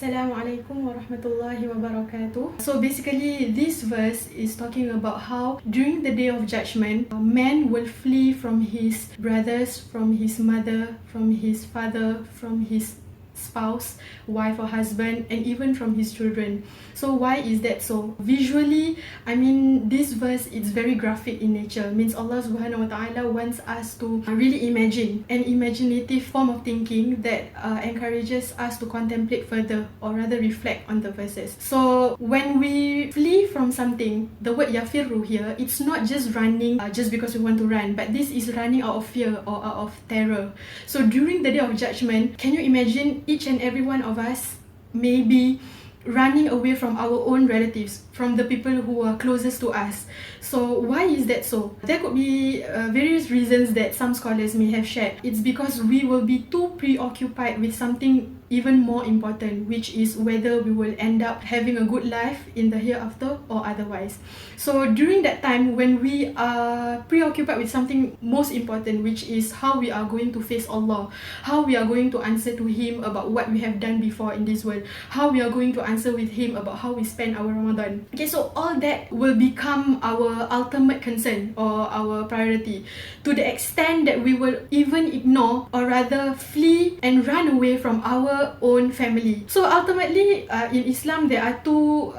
Assalamualaikum warahmatullahi wabarakatuh. So basically, this verse is talking about how during the day of judgment, a man will flee from his brothers, from his mother, from his father, from his spouse, wife or husband, and even from his children. So why is that so? Visually, I mean, this verse is very graphic in nature. Means Allah Subhanahu Wa Taala wants us to really imagine an imaginative form of thinking that encourages us to contemplate further, or rather reflect on the verses. So when we flee from something, the word yafirru here, it's not just running just because we want to run, but this is running out of fear or out of terror. So during the day of judgment, can you imagine each and every one of us maybe running away from our own relatives, from the people who are closest to us? So why is that so? There could be various reasons that some scholars may have shared. It's because we will be too preoccupied with something even more important, which is whether we will end up having a good life in the hereafter or otherwise. So during that time, when we are preoccupied with something most important, which is how we are going to face Allah, how we are going to answer to Him about what we have done before in this world, how we are going to answer with Him about how we spend our Ramadan. Okay, so all that will become our ultimate concern or our priority, to the extent that we will even ignore or rather flee and run away from our own family. So ultimately, in Islam, there are two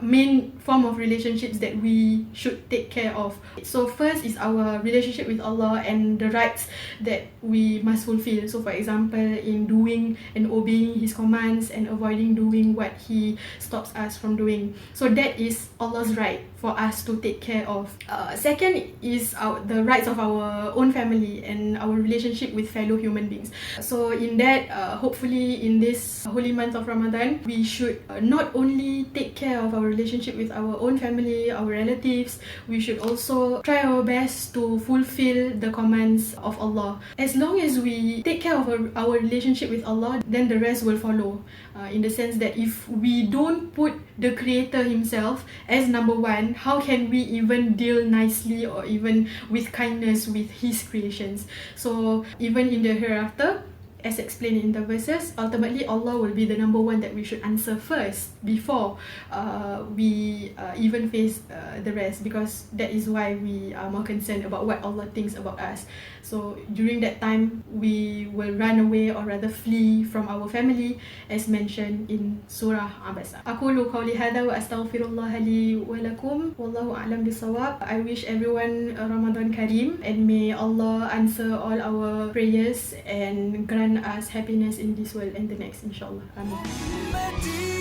main form of relationships that we should take care of. So first is our relationship with Allah and the rights that we must fulfill. So for example, in doing and obeying His commands and avoiding doing what He stops us from doing. So that is Allah's right for us to take care of. Second is the rights of our own family and our relationship with fellow human beings. So in that, hopefully in this holy month of Ramadan, we should not only take care of our relationship with our own family, our relatives, we should also try our best to fulfill the commands of Allah. As long as we take care of our relationship with Allah, then the rest will follow. In the sense that if we don't put the Creator Himself as number one, how can we even deal nicely or even with kindness with His creations? So even in the hereafter, as explained in the verses, ultimately Allah will be the number one that we should answer first before we even face the rest, because that is why we are more concerned about what Allah thinks about us. So during that time, we will run away or rather flee from our family, as mentioned in Surah Abasa. Aqulu qawli hadha wa astaghfirullah li wa lakum wallahu a'lam bisawab. I wish everyone a Ramadan Kareem, and may Allah answer all our prayers and grant us happiness in this world and the next, inshallah. Amin.